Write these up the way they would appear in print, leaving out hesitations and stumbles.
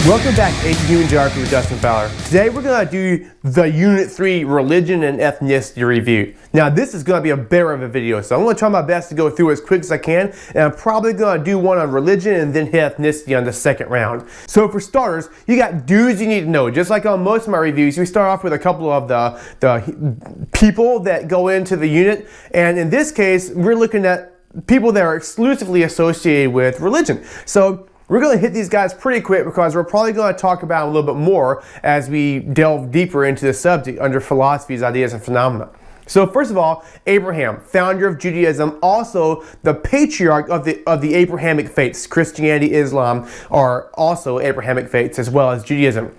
Welcome back to APHG and Jihad with Dustin Fowler. Today we're going to do the Unit 3 Religion and Ethnicity Review. Now this is going to be a bear of a video, so I'm going to try my best to go through as quick as I can, and I'm probably going to do one on religion and then hit ethnicity on the second round. So for starters, you got dudes you need to know. Just like on most of my reviews, we start off with a couple of the people that go into the unit, and in this case, we're looking at people that are exclusively associated with religion. So we're going to hit these guys pretty quick because we're probably going to talk about them a little bit more as we delve deeper into the subject under philosophies, ideas, and phenomena. So first of all, Abraham, founder of Judaism, also the patriarch of the Abrahamic faiths. Christianity, Islam are also Abrahamic faiths as well as Judaism.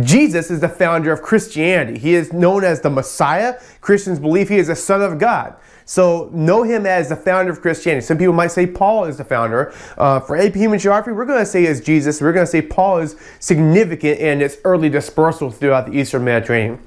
Jesus is the founder of Christianity. He is known as the Messiah. Christians believe he is the Son of God. So know him as the founder of Christianity. Some people might say Paul is the founder. For APHG and Jihad, we're going to say is Jesus. We're going to say Paul is significant in its early dispersal throughout the Eastern Mediterranean.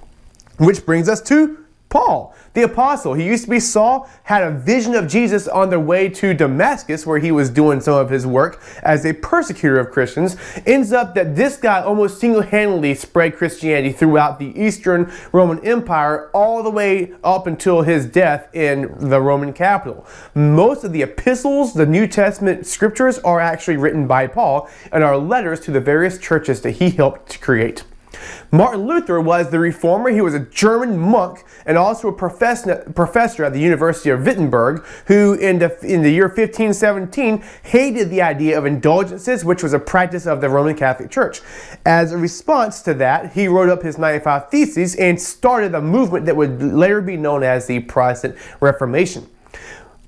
Which brings us to Paul, the apostle. He used to be Saul, had a vision of Jesus on their way to Damascus, where he was doing some of his work as a persecutor of Christians. Ends up that this guy almost single-handedly spread Christianity throughout the Eastern Roman Empire all the way up until his death in the Roman capital. Most of the epistles, the New Testament scriptures, are actually written by Paul and are letters to the various churches that he helped to create. Martin Luther was the reformer. He was a German monk and also a professor at the University of Wittenberg, who in the year 1517 hated the idea of indulgences, which was a practice of the Roman Catholic Church. As a response to that, he wrote up his 95 Theses and started a movement that would later be known as the Protestant Reformation.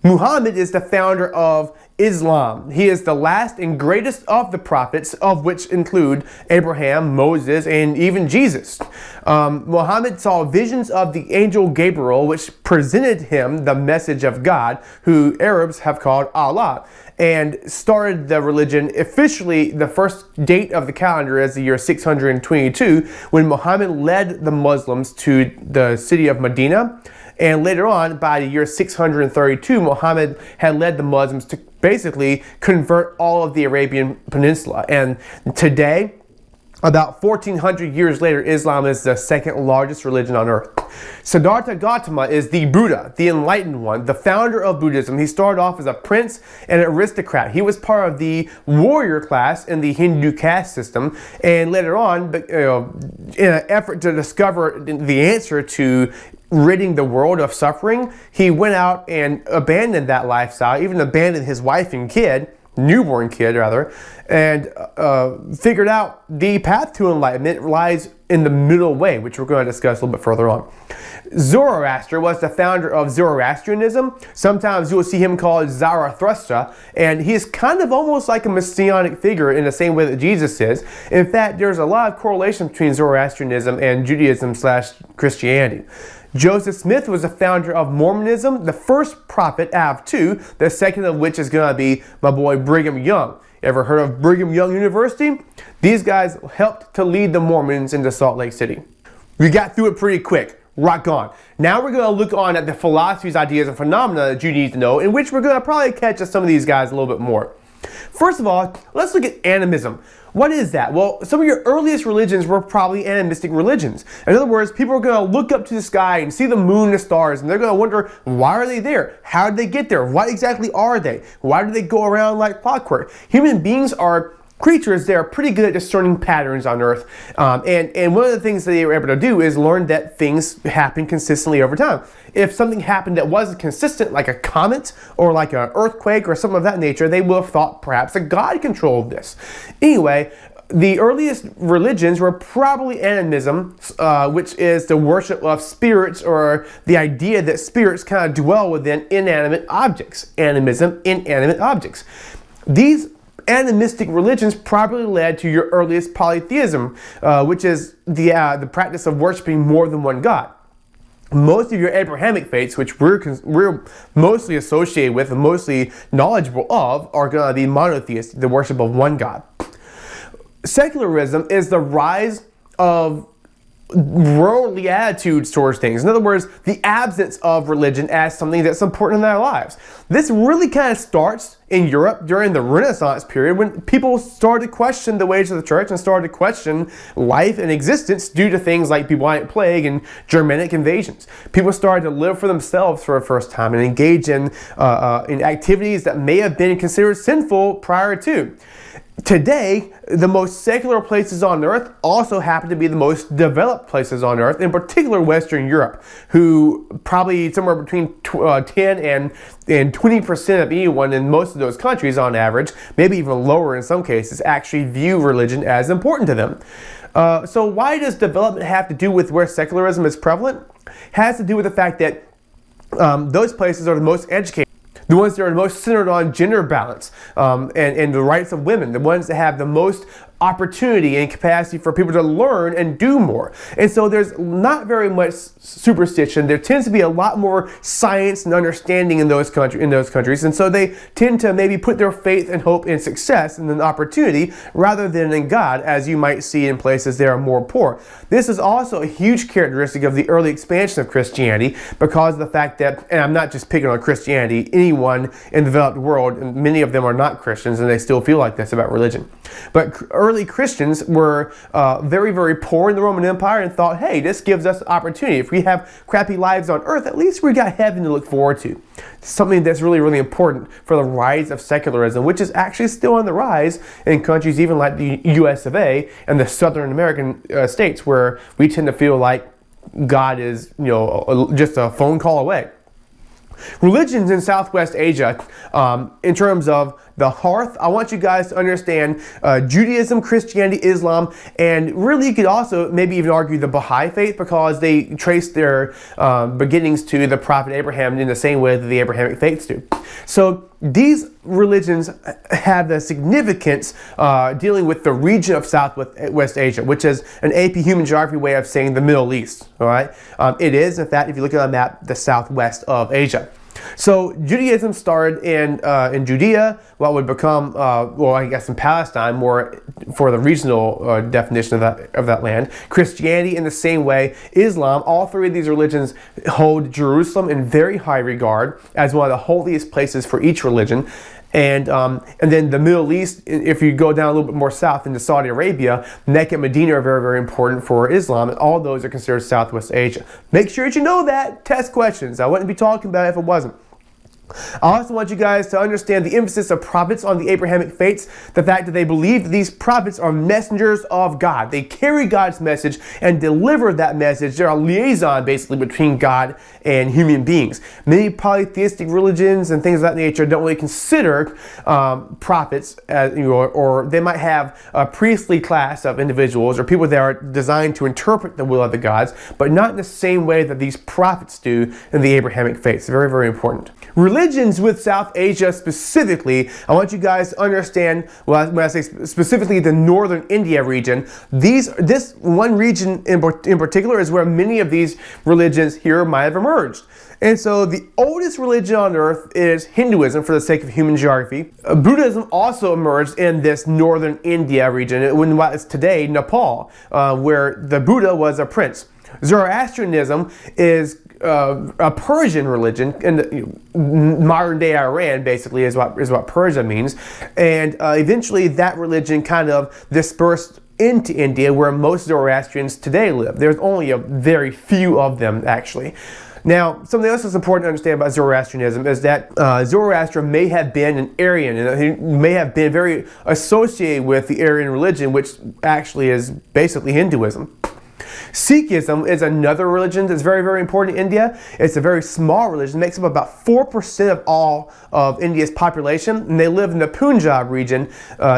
Muhammad is the founder of Islam. He is the last and greatest of the prophets, of which include Abraham, Moses, and even Jesus. Muhammad saw visions of the angel Gabriel, which presented him the message of God, who Arabs have called Allah, and started the religion. Officially, the first date of the calendar is the year 622, when Muhammad led the Muslims to the city of Medina. And later on, by the year 632, Muhammad had led the Muslims to basically convert all of the Arabian Peninsula. And today, about 1400 years later, Islam is the second largest religion on earth. Siddhartha Gautama is the Buddha, the enlightened one, the founder of Buddhism. He started off as a prince and an aristocrat. He was part of the warrior class in the Hindu caste system, and later on, in an effort to discover the answer to ridding the world of suffering, he went out and abandoned that lifestyle, even abandoned his wife and kid, newborn kid rather, and figured out the path to enlightenment lies in the middle way, which we're going to discuss a little bit further on. Zoroaster was the founder of Zoroastrianism. Sometimes you will see him called Zarathustra, and he's kind of almost like a messianic figure in the same way that Jesus is. In fact, there's a lot of correlation between Zoroastrianism and Judaism/Christianity. Joseph Smith was the founder of Mormonism, the first prophet out of two, the second of which is going to be my boy Brigham Young. Ever heard of Brigham Young University? These guys helped to lead the Mormons into Salt Lake City. We got through it pretty quick. Rock on. Now we're going to look on at the philosophies, ideas, and phenomena that you need to know, in which we're going to probably catch some of these guys a little bit more. First of all, let's look at animism. What is that? Well, some of your earliest religions were probably animistic religions. In other words, people are going to look up to the sky and see the moon and the stars, and they're going to wonder, why are they there? How did they get there? What exactly are they? Why do they go around like clockwork? Human beings are creatures that are pretty good at discerning patterns on Earth. And one of the things that they were able to do is learn that things happen consistently over time. If something happened that wasn't consistent, like a comet or like an earthquake or something of that nature, they would have thought perhaps a God controlled this. Anyway, the earliest religions were probably animism, which is the worship of spirits, or the idea that spirits kind of dwell within inanimate objects. Animism, inanimate objects. These animistic religions probably led to your earliest polytheism, which is the practice of worshiping more than one God. Most of your Abrahamic faiths, which we're mostly associated with and mostly knowledgeable of, are going to be monotheistic, the worship of one God. Secularism is the rise of worldly attitudes towards things. In other words, the absence of religion as something that's important in our lives. This really kind of starts in Europe during the Renaissance period, when people started to question the ways of the church and started to question life and existence due to things like bubonic plague and Germanic invasions. People started to live for themselves for the first time and engage in activities that may have been considered sinful prior to. Today, the most secular places on earth also happen to be the most developed places on earth, in particular Western Europe, who probably somewhere between 10 and 20% of anyone in most of those countries on average, maybe even lower in some cases, actually view religion as important to them. So why does development have to do with where secularism is prevalent? It has to do with the fact that those places are the most educated. The ones that are most centered on gender balance and the rights of women, the ones that have the most opportunity and capacity for people to learn and do more. And so there's not very much superstition. There tends to be a lot more science and understanding in those countries, and so they tend to maybe put their faith and hope in success and an opportunity rather than in God, as you might see in places that are more poor. This is also a huge characteristic of the early expansion of Christianity because of the fact that, and I'm not just picking on Christianity, anyone in the developed world, and many of them are not Christians and they still feel like this about religion. But early Christians were very, very poor in the Roman Empire and thought, hey, this gives us opportunity. If we have crappy lives on earth, at least we got heaven to look forward to. Something that's really, really important for the rise of secularism, which is actually still on the rise in countries even like the US of A and the Southern American states, where we tend to feel like God is, just a phone call away. Religions in Southwest Asia, in terms of the hearth, I want you guys to understand Judaism, Christianity, Islam, and really you could also maybe even argue the Baha'i faith, because they trace their beginnings to the prophet Abraham in the same way that the Abrahamic faiths do. So these religions have the significance dealing with the region of Southwest Asia, which is an AP human geography way of saying the Middle East. All right, it is, in fact, if you look at a map, the southwest of Asia. So Judaism started in Judea, what would become, I guess in Palestine, more for the regional definition of that land. Christianity in the same way. Islam, all three of these religions hold Jerusalem in very high regard as one of the holiest places for each religion. And then the Middle East, if you go down a little bit more south into Saudi Arabia, Mecca and Medina are very, very important for Islam, and all those are considered Southwest Asia. Make sure that you know that. Test questions. I wouldn't be talking about it if it wasn't. I also want you guys to understand the emphasis of prophets on the Abrahamic faiths, the fact that they believe that these prophets are messengers of God. They carry God's message and deliver that message. They're a liaison, basically, between God and human beings. Many polytheistic religions and things of that nature don't really consider prophets, or they might have a priestly class of individuals or people that are designed to interpret the will of the gods, but not in the same way that these prophets do in the Abrahamic faiths. Very, very important. Religions with South Asia specifically, I want you guys to understand, when I say specifically the northern India region, this one region in particular is where many of these religions here might have emerged. And so the oldest religion on earth is Hinduism, for the sake of human geography. Buddhism also emerged in this northern India region, in what is today Nepal, where the Buddha was a prince. Zoroastrianism is a Persian religion, in modern day Iran basically is what Persia means, and eventually that religion kind of dispersed into India, where most Zoroastrians today live. There's only a very few of them, actually. Now, something else that's important to understand about Zoroastrianism is that Zoroaster may have been an Aryan, and he may have been very associated with the Aryan religion, which actually is basically Hinduism. Sikhism is another religion that's very, very important in India. It's a very small religion. It makes up about 4% of all of India's population, and they live in the Punjab region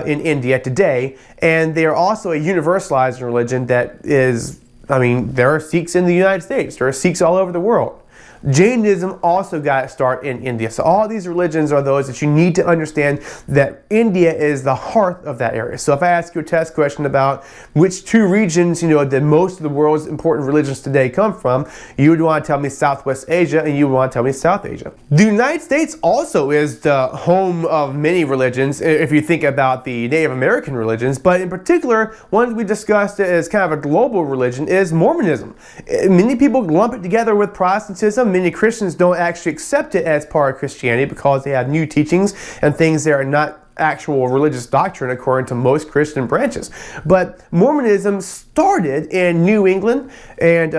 in India today. And they are also a universalized religion that is, there are Sikhs in the United States. There are Sikhs all over the world. Jainism also got its start in India. So all these religions are those that you need to understand that India is the heart of that area. So if I ask you a test question about which two regions, that most of the world's important religions today come from, you would want to tell me Southwest Asia, and you would want to tell me South Asia. The United States also is the home of many religions, if you think about the Native American religions, but in particular, one we discussed as kind of a global religion is Mormonism. Many people lump it together with Protestantism. Mormonism, many Christians don't actually accept it as part of Christianity because they have new teachings and things that are not actual religious doctrine according to most Christian branches. But Mormonism started in New England, and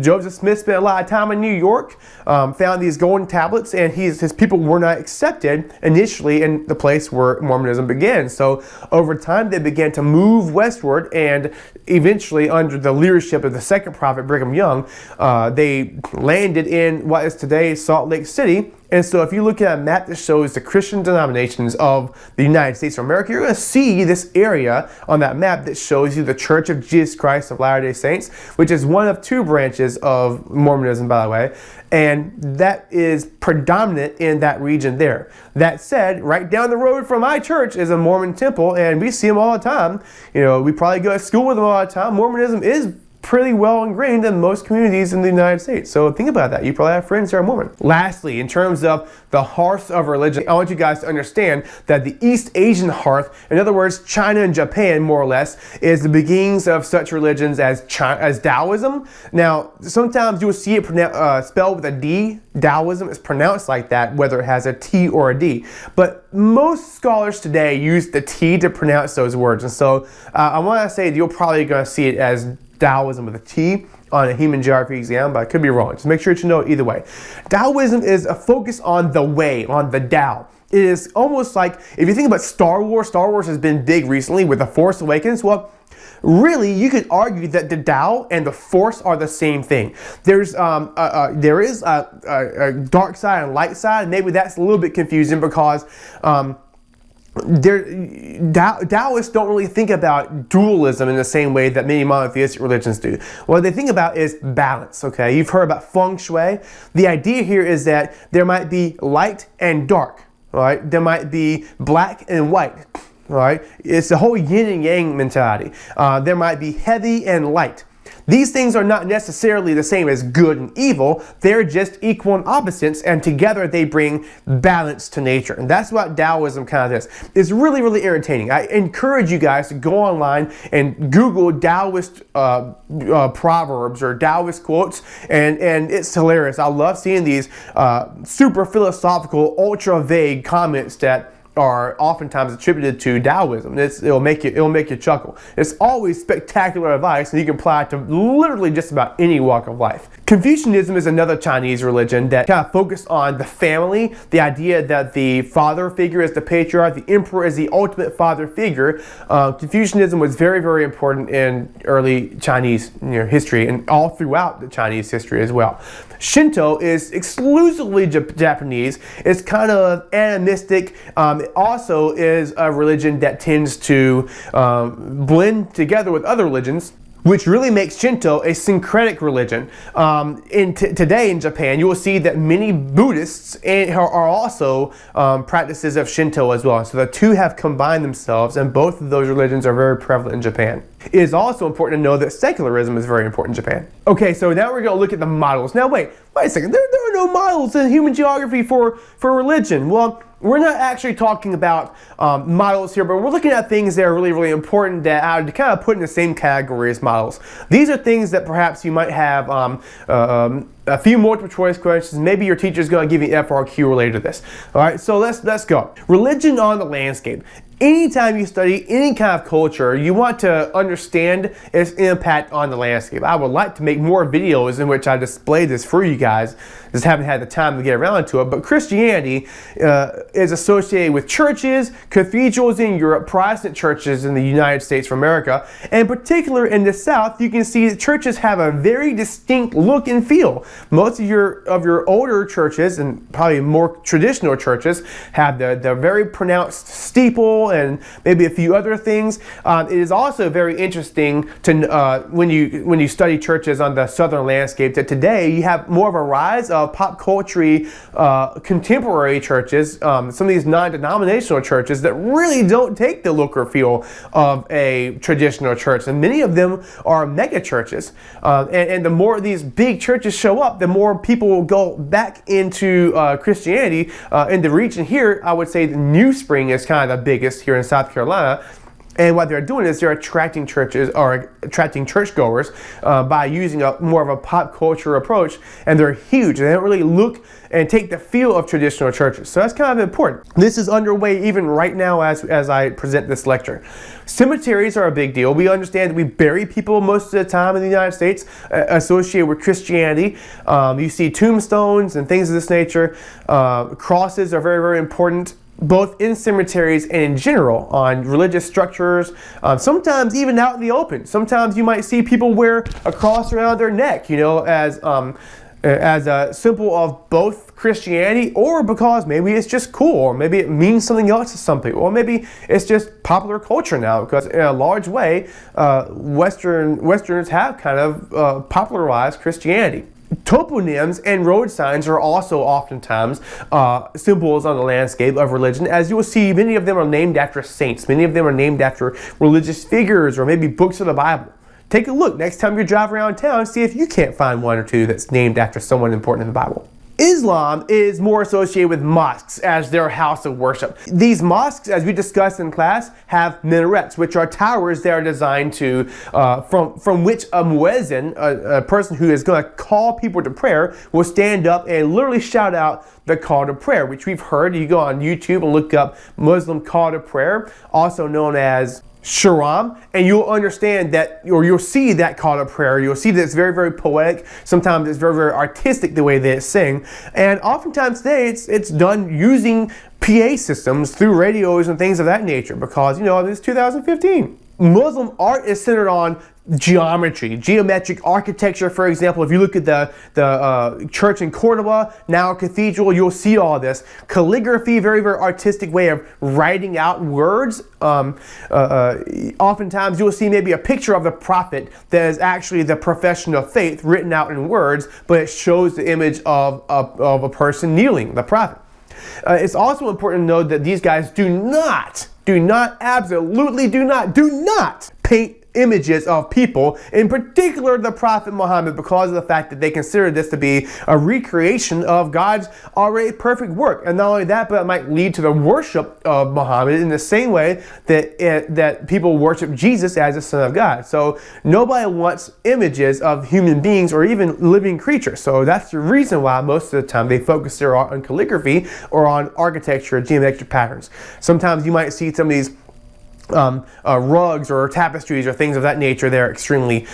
Joseph Smith spent a lot of time in New York, found these golden tablets, and his people were not accepted initially in the place where Mormonism began. So over time they began to move westward, and eventually under the leadership of the second prophet Brigham Young, they landed in what is today Salt Lake City. And so if you look at a map that shows the Christian denominations of the United States of America, you're going to see this area on that map that shows you the Church of Jesus Christ of Latter-day Saints, which is one of two branches of Mormonism, by the way. And that is predominant in that region there. That said, right down the road from my church is a Mormon temple, and we see them all the time. We probably go to school with them all the time. Mormonism is pretty well ingrained in most communities in the United States. So think about that. You probably have friends that are Mormon. Lastly, in terms of the hearth of religion, I want you guys to understand that the East Asian hearth, in other words, China and Japan more or less, is the beginnings of such religions as Taoism. Now, sometimes you'll see it spelled with a D. Taoism is pronounced like that, whether it has a T or a D. But most scholars today use the T to pronounce those words. And so I want to say that you're probably going to see it as Taoism with a T on a human geography exam, but I could be wrong. Just make sure that you know it either way. Taoism is a focus on the way, on the Tao. It is almost like, if you think about Star Wars has been big recently with The Force Awakens. Well, really, you could argue that the Tao and the Force are the same thing. There is a dark side and light side, and maybe that's a little bit confusing because Taoists don't really think about dualism in the same way that many monotheistic religions do. What they think about is balance, okay? You've heard about feng shui. The idea here is that there might be light and dark, all right? There might be black and white, all right? It's the whole yin and yang mentality. There might be heavy and light. These things are not necessarily the same as good and evil. They're just equal and opposites, and together they bring balance to nature. And that's what Taoism kind of is. It's really, really entertaining. I encourage you guys to go online and Google Taoist proverbs or Taoist quotes, and it's hilarious. I love seeing these super philosophical, ultra vague comments that are oftentimes attributed to Taoism. It'll make you chuckle. It's always spectacular advice, and you can apply it to literally just about any walk of life. Confucianism is another Chinese religion that kind of focused on the family, the idea that the father figure is the patriarch, the emperor is the ultimate father figure. Confucianism was very, very important in early Chinese history and all throughout the Chinese history as well. Shinto is exclusively Japanese. It's kind of animistic. It also is a religion that tends to blend together with other religions, which really makes Shinto a syncretic religion. Today in Japan, you will see that many Buddhists are also practices of Shinto as well. So the two have combined themselves, and both of those religions are very prevalent in Japan. It is also important to know that secularism is very important in Japan. Okay, so now we're going to look at the models. Now wait a second. There are no models in human geography for religion. Well, we're not actually talking about models here, but we're looking at things that are really, really important that I would kind of put in the same category as models. These are things that perhaps you might have a few multiple choice questions. Maybe your teacher's going to give you an FRQ related to this. All right, so let's go. Religion on the landscape. Anytime you study any kind of culture, you want to understand its impact on the landscape. I would like to make more videos in which I display this for you guys. Just haven't had the time to get around to it. But Christianity is associated with churches, cathedrals in Europe, Protestant churches in the United States of America. And in particular in the South, you can see that churches have a very distinct look and feel. Most of your older churches, and probably more traditional churches, have the very pronounced steeple and maybe a few other things. It is also very interesting to when you study churches on the southern landscape that today you have more of a rise of pop culture contemporary churches, some of these non-denominational churches that really don't take the look or feel of a traditional church, and many of them are mega churches. And the more these big churches show up, the more people will go back into Christianity. In the region here, I would say the New Spring is kind of the biggest here in South Carolina. And what they're doing is they're attracting churches or attracting churchgoers by using more of a pop culture approach, and they're huge. They don't really look and take the feel of traditional churches. So that's kind of important. This is underway even right now as I present this lecture. Cemeteries are a big deal. We understand that we bury people most of the time in the United States associated with Christianity. You see tombstones and things of this nature. Crosses are very, very important, both in cemeteries and in general on religious structures, sometimes even out in the open. Sometimes you might see people wear a cross around their neck, as a symbol of both Christianity, or because maybe it's just cool, or maybe it means something else to some people, or maybe it's just popular culture now, because in a large way, Westerners have kind of popularized Christianity. Toponyms and road signs are also oftentimes symbols on the landscape of religion. As you will see, many of them are named after saints. Many of them are named after religious figures or maybe books of the Bible. Take a look next time you drive around town, see if you can't find one or two that's named after someone important in the Bible. Islam is more associated with mosques as their house of worship. These mosques, as we discussed in class, have minarets, which are towers that are designed to, from which a muezzin, a person who is going to call people to prayer, will stand up and literally shout out the call to prayer, which we've heard. You go on YouTube and look up Muslim call to prayer, also known as Sharam, and you'll understand that, or you'll see that call to prayer. You'll see that it's very, very poetic. Sometimes it's very, very artistic the way that it's sing. And oftentimes today it's done using PA systems through radios and things of that nature, because, it's 2015. Muslim art is centered on geometry, geometric architecture. For example, if you look at the church in Cordoba, now a cathedral, you'll see all this. Calligraphy, very, very artistic way of writing out words. Oftentimes you'll see maybe a picture of the prophet that is actually the profession of faith written out in words, but it shows the image of a person kneeling, the prophet. It's also important to note that these guys do not paint images of people, in particular the Prophet Muhammad, because of the fact that they consider this to be a recreation of God's already perfect work. And not only that, but it might lead to the worship of Muhammad in the same way that people worship Jesus as the Son of God. So nobody wants images of human beings or even living creatures. So that's the reason why most of the time they focus their art on calligraphy or on architecture, geometric patterns. Sometimes you might see some of these rugs or tapestries or things of that nature. They're extremely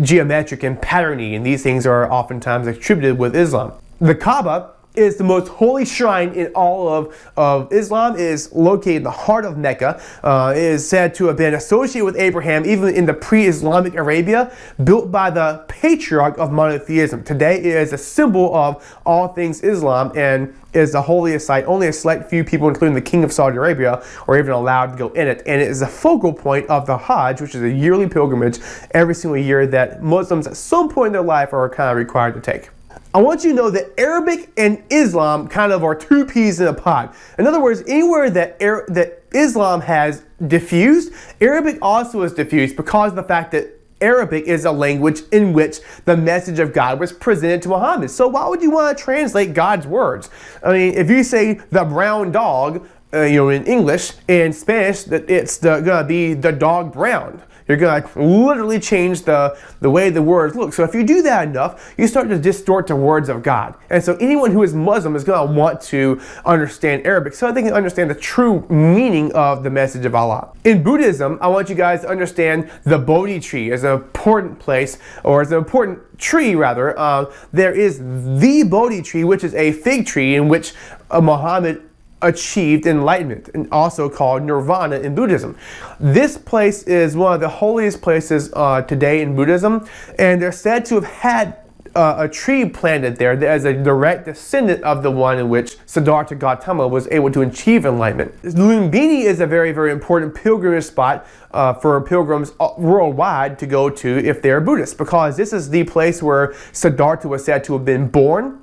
geometric and patterny, and these things are oftentimes attributed with Islam. The Kaaba is the most holy shrine in all of Islam. It is located in the heart of Mecca. It is said to have been associated with Abraham even in the pre-Islamic Arabia, built by the patriarch of monotheism. Today it is a symbol of all things Islam and is the holiest site. Only a select few people, including the King of Saudi Arabia, are even allowed to go in it. And it is a focal point of the Hajj, which is a yearly pilgrimage every single year that Muslims at some point in their life are kind of required to take. I want you to know that Arabic and Islam kind of are two peas in a pod. In other words, anywhere that Islam has diffused, Arabic also is diffused because of the fact that Arabic is a language in which the message of God was presented to Muhammad. So why would you want to translate God's words? I mean, if you say the brown dog, in English, in Spanish, that it's gonna be the dog brown. You're going to literally change the way the words look. So if you do that enough, you start to distort the words of God. And so anyone who is Muslim is going to want to understand Arabic so they can understand the true meaning of the message of Allah. In Buddhism, I want you guys to understand the Bodhi tree as an important place, or as an important tree rather. There is the Bodhi tree, which is a fig tree in which Muhammad achieved enlightenment, and also called nirvana in Buddhism. This place is one of the holiest places today in Buddhism, and they're said to have had a tree planted there that is a direct descendant of the one in which Siddhartha Gautama was able to achieve enlightenment. Lumbini is a very, very important pilgrimage spot for pilgrims worldwide to go to if they're Buddhists, because this is the place where Siddhartha was said to have been born.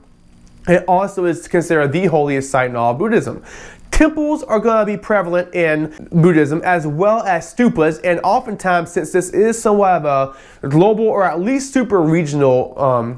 It also is considered the holiest site in all of Buddhism. Temples are going to be prevalent in Buddhism, as well as stupas, and oftentimes, since this is somewhat of a global or at least super regional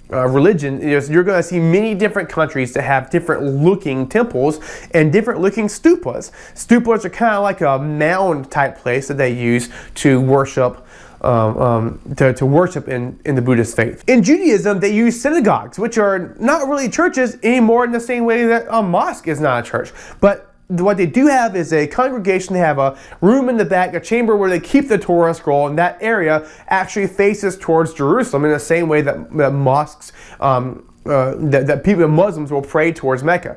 religion is you're going to see many different countries that have different looking temples and different looking stupas. Stupas are kind of like a mound type place that they use to worship to worship in the Buddhist faith. In Judaism, they use synagogues, which are not really churches anymore in the same way that a mosque is not a church. But what they do have is a congregation. They have a room in the back, a chamber where they keep the Torah scroll, and that area actually faces towards Jerusalem in the same way that mosques, that people, Muslims, will pray towards Mecca,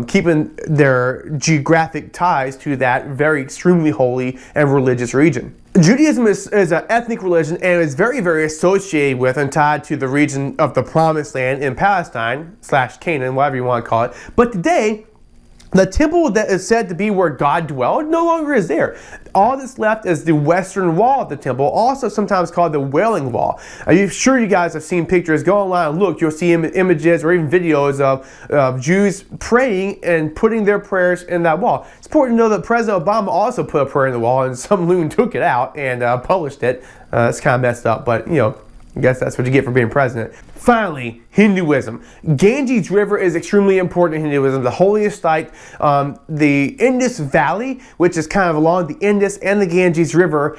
keeping their geographic ties to that very extremely holy and religious region. Judaism is an ethnic religion and is very, very associated with and tied to the region of the Promised Land in Palestine / Canaan, whatever you want to call it. But today, the temple that is said to be where God dwelled no longer is there. All that's left is the western wall of the temple, also sometimes called the Wailing Wall. I'm sure you guys have seen pictures. Go online and look. You'll see images or even videos of Jews praying and putting their prayers in that wall. It's important to know that President Obama also put a prayer in the wall, and some loon took it out and published it. It's kind of messed up, but you know, I guess that's what you get for being president. Finally, Hinduism. Ganges River is extremely important in Hinduism. The holiest site, the Indus Valley, which is kind of along the Indus and the Ganges River,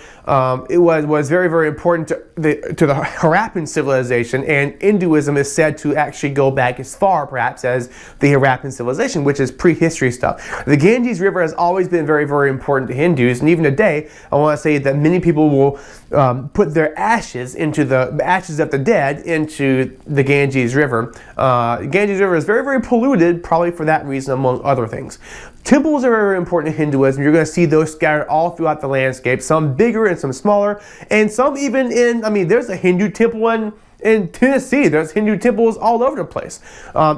it was very, very important to the Harappan civilization, and Hinduism is said to actually go back as far, perhaps, as the Harappan civilization, which is prehistory stuff. The Ganges River has always been very, very important to Hindus, and even today, I want to say that many people will put their ashes into the ashes of the dead into the Ganges River. Ganges River is very, very polluted, probably for that reason, among other things. Temples are very important in Hinduism. You're going to see those scattered all throughout the landscape, some bigger and some smaller, and some even in, I mean, there's a Hindu temple in Tennessee. There's Hindu temples all over the place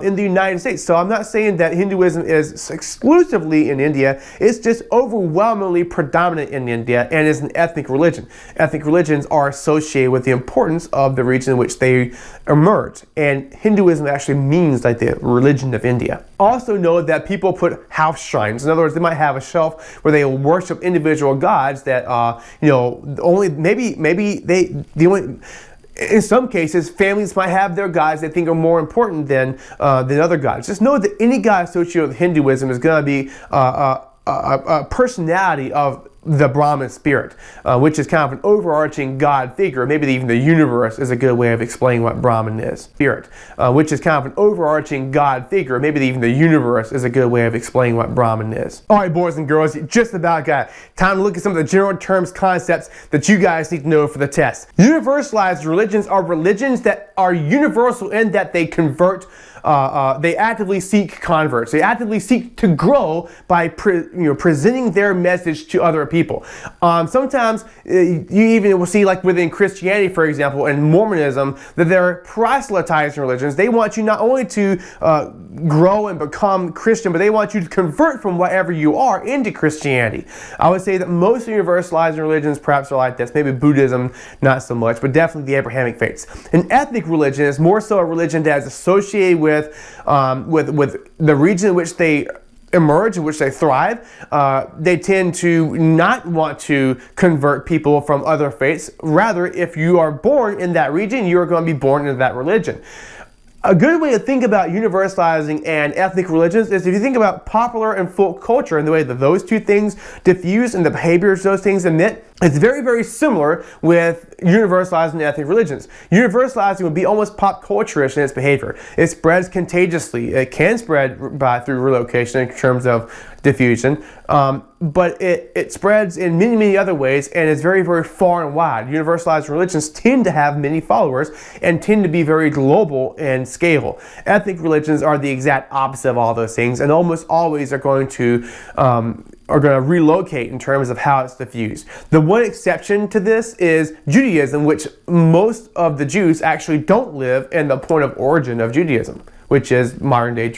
in the United States. So I'm not saying that Hinduism is exclusively in India. It's just overwhelmingly predominant in India and is an ethnic religion. Ethnic religions are associated with the importance of the region in which they emerge. And Hinduism actually means like the religion of India. Also know that people put house shrines. In other words, they might have a shelf where they worship individual gods that, you know, in some cases, families might have their gods they think are more important than other gods. Just know that any god associated with Hinduism is going to be a personality of the Brahman spirit, which is kind of an overarching God figure. Maybe even the universe is a good way of explaining what Brahman is. Spirit, which is kind of an overarching God figure. Maybe even the universe is a good way of explaining what Brahman is. All right, boys and girls, you just about got it. Time to look at some of the general terms, concepts that you guys need to know for the test. Universalized religions are religions that are universal in that they convert. They actively seek converts. They actively seek to grow by presenting their message to other people. Sometimes you even will see, like within Christianity, for example, and Mormonism, that they're proselytizing religions. They want you not only to grow and become Christian, but they want you to convert from whatever you are into Christianity. I would say that most universalizing religions perhaps are like this. Maybe Buddhism, not so much, but definitely the Abrahamic faiths. An ethnic religion is more so a religion that is associated with the region in which they emerge, in which they thrive. They tend to not want to convert people from other faiths. Rather, if you are born in that region, you are going to be born into that religion. A good way to think about universalizing and ethnic religions is if you think about popular and folk culture and the way that those two things diffuse and the behaviors those things emit. It's very, very similar with universalizing ethnic religions. Universalizing would be almost pop culture-ish in its behavior. It spreads contagiously. It can spread through relocation in terms of diffusion, but it spreads in many, many other ways and is very, very far and wide. Universalized religions tend to have many followers and tend to be very global and scalable. Ethnic religions are the exact opposite of all those things and almost always are going to relocate in terms of how it's diffused. The one exception to this is Judaism, which most of the Jews actually don't live in the point of origin of Judaism, which is modern day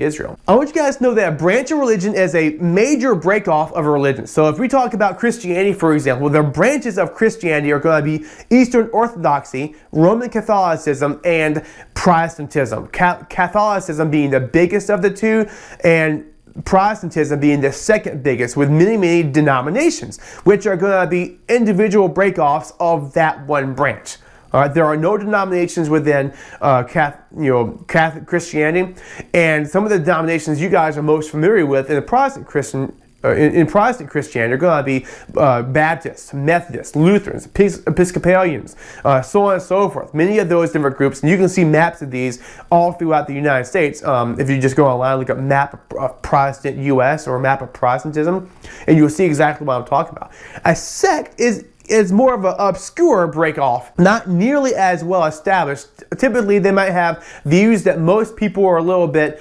Israel. I want you guys to know that a branch of religion is a major break off of a religion. So if we talk about Christianity, for example, the branches of Christianity are going to be Eastern Orthodoxy, Roman Catholicism, and Protestantism. Catholicism being the biggest of the two, and Protestantism being the second biggest, with many, many denominations, which are going to be individual break-offs of that one branch. All right, there are no denominations within Catholic Christianity, and some of the denominations you guys are most familiar with in the Protestant Christian. In Protestant Christianity, are going to be Baptists, Methodists, Lutherans, Episcopalians, so on and so forth. Many of those different groups, and you can see maps of these all throughout the United States. If you just go online, look up map of Protestant U.S. or map of Protestantism, and you'll see exactly what I'm talking about. A sect is more of an obscure break-off, not nearly as well established. Typically, they might have views that most people are a little bit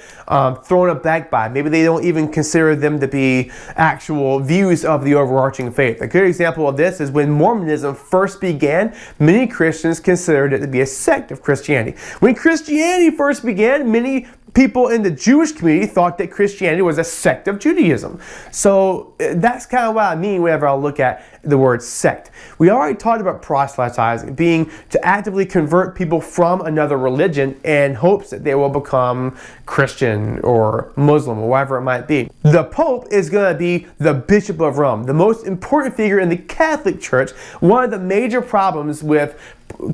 thrown aback by. Maybe they don't even consider them to be actual views of the overarching faith. A good example of this is when Mormonism first began, many Christians considered it to be a sect of Christianity. When Christianity first began, many people in the Jewish community thought that Christianity was a sect of Judaism. So that's kind of what I mean whenever I look at the word sect. We already talked about proselytizing, being to actively convert people from another religion in hopes that they will become Christian or Muslim or whatever it might be. The Pope is going to be the Bishop of Rome, the most important figure in the Catholic Church. One of the major problems with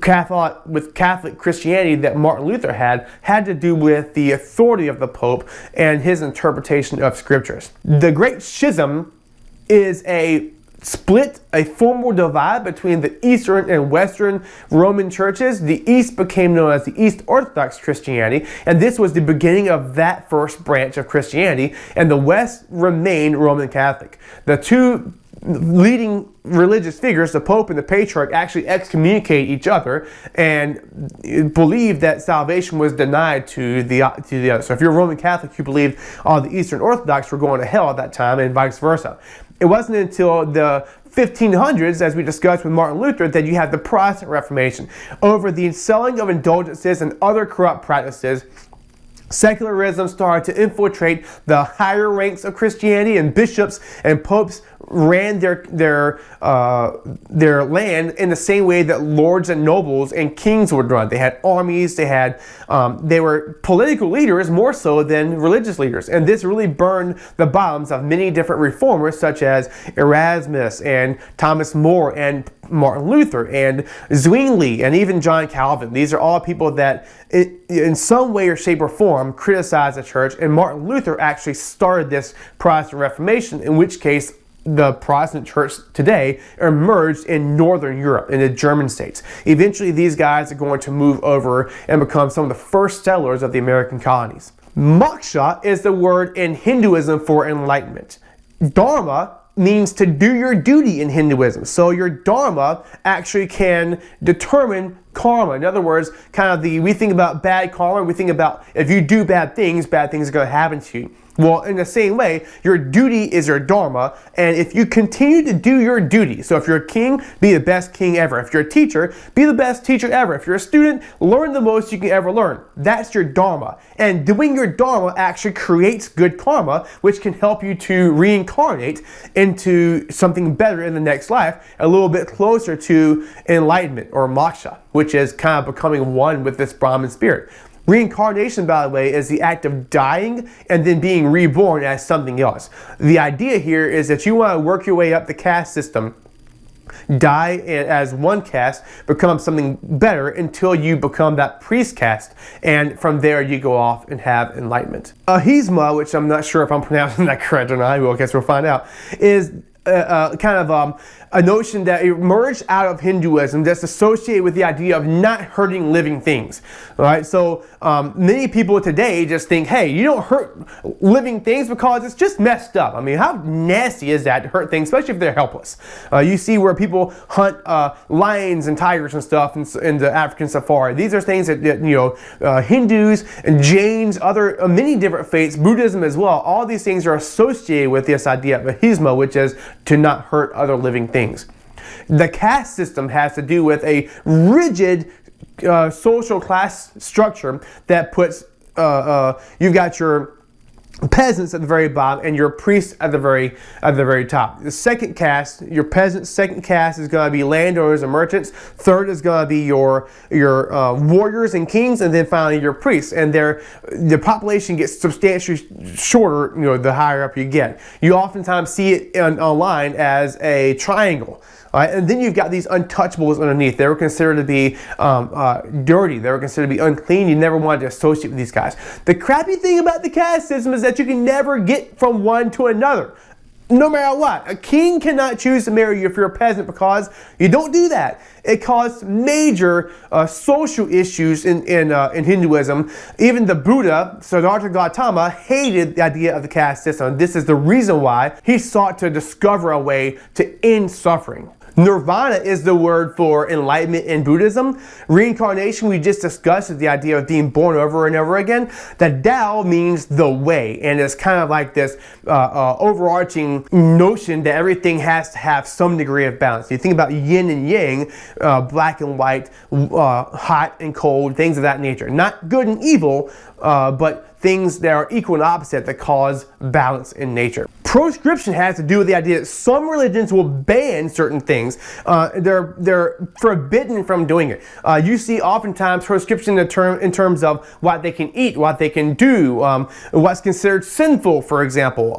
Catholic Christianity that Martin Luther had to do with the authority of the Pope and his interpretation of scriptures. The Great Schism is a split, a formal divide between the Eastern and Western Roman churches. The East became known as the East Orthodox Christianity, and this was the beginning of that first branch of Christianity, and the West remained Roman Catholic. The two leading religious figures, the Pope and the Patriarch, actually excommunicate each other and believe that salvation was denied to the other. So if you're a Roman Catholic, you believe all the Eastern Orthodox were going to hell at that time, and vice versa. It wasn't until the 1500s, as we discussed with Martin Luther, that you had the Protestant Reformation. Over the selling of indulgences and other corrupt practices, secularism started to infiltrate the higher ranks of Christianity, and bishops and popes ran their land in the same way that lords and nobles and kings would run. They had armies, they were political leaders more so than religious leaders, and this really burned the bottoms of many different reformers such as Erasmus and Thomas More and Martin Luther and Zwingli and even John Calvin. These are all people that in some way or shape or form criticized the church, and Martin Luther actually started this Protestant Reformation, in which case the Protestant church today emerged in Northern Europe, in the German states. Eventually, these guys are going to move over and become some of the first settlers of the American colonies. Moksha is the word in Hinduism for enlightenment. Dharma means to do your duty in Hinduism. So your Dharma actually can determine karma. In other words, we think about bad karma, we think about if you do bad things are going to happen to you. Well, in the same way, your duty is your Dharma, and if you continue to do your duty, so if you're a king, be the best king ever. If you're a teacher, be the best teacher ever. If you're a student, learn the most you can ever learn. That's your Dharma. And doing your Dharma actually creates good karma, which can help you to reincarnate into something better in the next life, a little bit closer to enlightenment or moksha, which is kind of becoming one with this Brahman spirit. Reincarnation, by the way, is the act of dying and then being reborn as something else. The idea here is that you want to work your way up the caste system, die as one caste, become something better until you become that priest caste, and from there you go off and have enlightenment. Ahisma, which I'm not sure if I'm pronouncing that correct or not, I guess we'll find out, is a notion that emerged out of Hinduism that's associated with the idea of not hurting living things. All right, so many people today just think, hey, you don't hurt living things because it's just messed up. I mean, how nasty is that to hurt things, especially if they're helpless? You see where people hunt lions and tigers and stuff in the African safari. These are things that Hindus and Jains, many different faiths, Buddhism as well, all these things are associated with this idea of ahisma, which is to not hurt other living things. The caste system has to do with a rigid social class structure that puts you've got your peasants at the very bottom and your priests at the very top. The second caste, your peasants, second caste is going to be landowners and merchants. Third is going to be your warriors and kings, and then finally your priests. And the population gets substantially shorter, the higher up you get. You oftentimes see it online as a triangle. All right? And then you've got these untouchables underneath. They were considered to be dirty. They were considered to be unclean. You never wanted to associate with these guys. The crappy thing about the caste system is that you can never get from one to another. No matter what. A king cannot choose to marry you if you're a peasant, because you don't do that. It caused major social issues in Hinduism. Even the Buddha, Siddhartha Gautama, hated the idea of the caste system. This is the reason why he sought to discover a way to end suffering. Nirvana is the word for enlightenment in Buddhism. Reincarnation, we just discussed, is the idea of being born over and over again. The Tao means the way, and it's kind of like this overarching notion that everything has to have some degree of balance. You think about yin and yang, black and white, hot and cold, things of that nature. Not good and evil, but things that are equal and opposite that cause balance in nature. Proscription has to do with the idea that some religions will ban certain things. They're forbidden from doing it. You see oftentimes proscription in terms of what they can eat, what they can do, what's considered sinful, for example.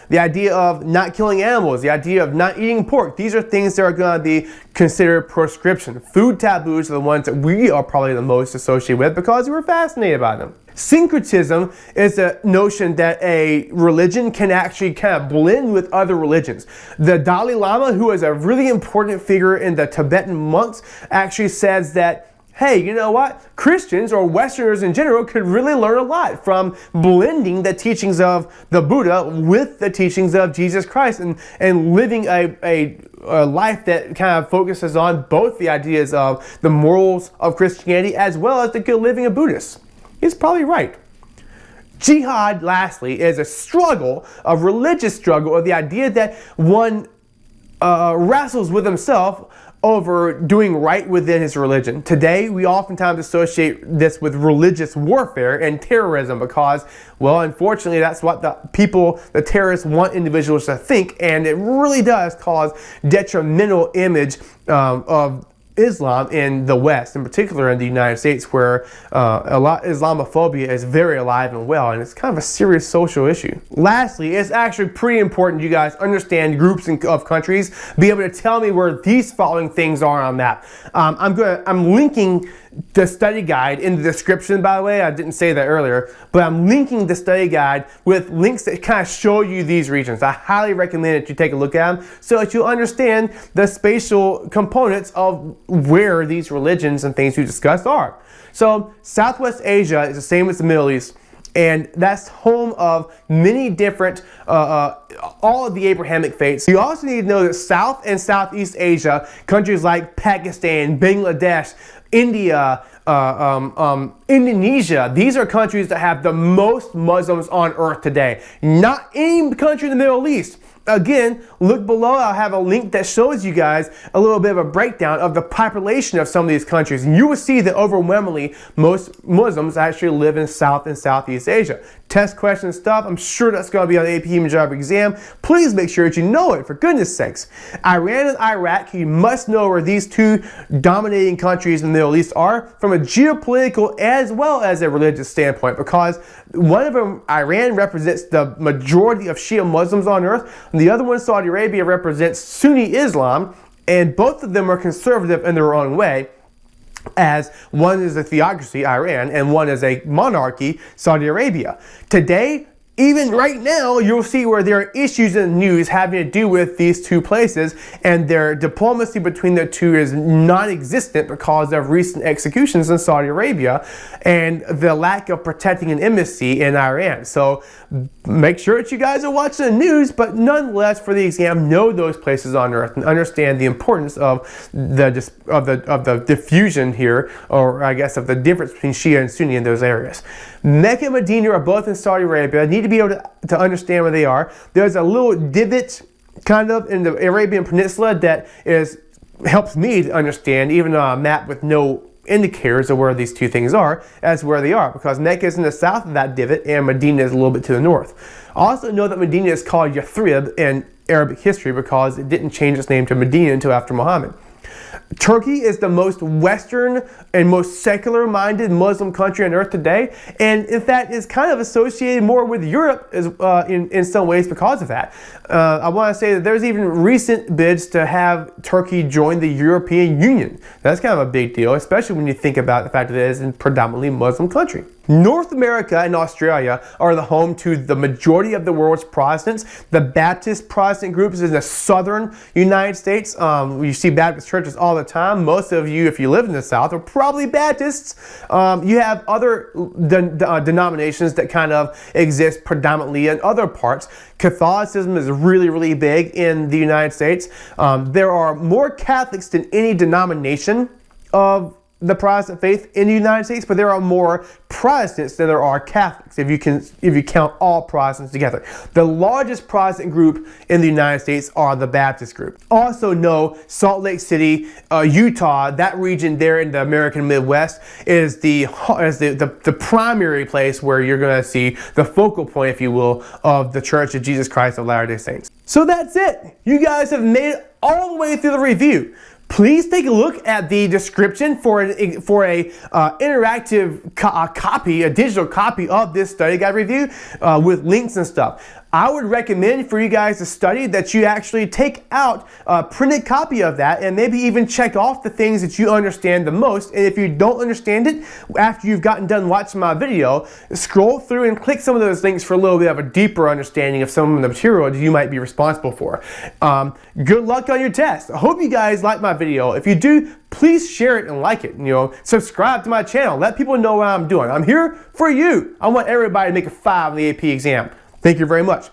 The idea of not killing animals, the idea of not eating pork. These are things that are going to be considered proscription. Food taboos are the ones that we are probably the most associated with because we're fascinated by them. Syncretism is a notion that a religion can actually kind of blend with other religions. The Dalai Lama, who is a really important figure in the Tibetan monks, actually says that, hey, you know what? Christians or Westerners in general could really learn a lot from blending the teachings of the Buddha with the teachings of Jesus Christ and living a life that kind of focuses on both the ideas of the morals of Christianity as well as the good living of Buddhists. He's probably right. Jihad, lastly, is a struggle, a religious struggle, of the idea that one wrestles with himself over doing right within his religion. Today, we oftentimes associate this with religious warfare and terrorism because, well, unfortunately, that's what the terrorists want individuals to think, and it really does cause detrimental image of Islam in the West, in particular in the United States, where Islamophobia is very alive and well, and it's kind of a serious social issue. Lastly, it's actually pretty important you guys understand groups of countries, be able to tell me where these following things are on a map. I'm linking the study guide in the description, by the way. I didn't say that earlier, but I'm linking the study guide with links that kind of show you these regions. I highly recommend that you take a look at them so that you understand the spatial components of where these religions and things we discussed are. So Southwest Asia is the same as the Middle East, and that's home of many different, all of the Abrahamic faiths. You also need to know that South and Southeast Asia, countries like Pakistan, Bangladesh, India, Indonesia, these are countries that have the most Muslims on earth today. Not any country in the Middle East. Again, look below. I'll have a link that shows you guys a little bit of a breakdown of the population of some of these countries. And you will see that overwhelmingly most Muslims actually live in South and Southeast Asia. Test question stuff, I'm sure that's going to be on the APHG exam. Please make sure that you know it, for goodness sakes. Iran and Iraq, you must know where these two dominating countries in the Middle East are from a geopolitical as well as a religious standpoint, because one of them, Iran, represents the majority of Shia Muslims on earth, and the other one, Saudi Arabia, represents Sunni Islam, and both of them are conservative in their own way, as one is a theocracy, Iran, and one is a monarchy, Saudi Arabia. Today, even right now, you'll see where there are issues in the news having to do with these two places, and their diplomacy between the two is non-existent because of recent executions in Saudi Arabia and the lack of protecting an embassy in Iran. So make sure that you guys are watching the news, but nonetheless, for the exam, know those places on earth and understand the importance of the diffusion here, or I guess of the difference between Shia and Sunni in those areas. Mecca and Medina are both in Saudi Arabia. Need to be able to understand where they are. There's a little divot kind of in the Arabian Peninsula that helps me to understand, even on a map with no indicators of where these two things are, as where they are, because Mecca is in the south of that divot and Medina is a little bit to the north. Also know that Medina is called Yathrib in Arabic history because it didn't change its name to Medina until after Muhammad. Turkey is the most Western and most secular-minded Muslim country on earth today, and in fact is kind of associated more with Europe as, in some ways because of that. I want to say that there's even recent bids to have Turkey join the European Union. That's kind of a big deal, especially when you think about the fact that it is a predominantly Muslim country. North America and Australia are the home to the majority of the world's Protestants. The Baptist Protestant groups in the southern United States. You see Baptist churches all the time. Most of you, if you live in the South, are probably Baptists. You have other denominations that kind of exist predominantly in other parts. Catholicism is really, really big in the United States. There are more Catholics than any denomination of the Protestant faith in the United States, but there are more Protestants than there are Catholics if you count all Protestants together. The largest Protestant group in the United States are the Baptist group. Also know Salt Lake City, Utah, that region there in the American Midwest is the primary place where you're going to see the focal point, if you will, of the Church of Jesus Christ of Latter-day Saints. So that's it. You guys have made it all the way through the review. Please take a look at the description for a interactive copy, a digital copy of this study guide review with links and stuff. I would recommend for you guys to study that you actually take out a printed copy of that and maybe even check off the things that you understand the most. And if you don't understand it, after you've gotten done watching my video, scroll through and click some of those links for a little bit of a deeper understanding of some of the material that you might be responsible for. Good luck on your test. I hope you guys like my video. If you do, please share it and like it. Subscribe to my channel. Let people know what I'm doing. I'm here for you. I want everybody to make a 5 on the AP exam. Thank you very much.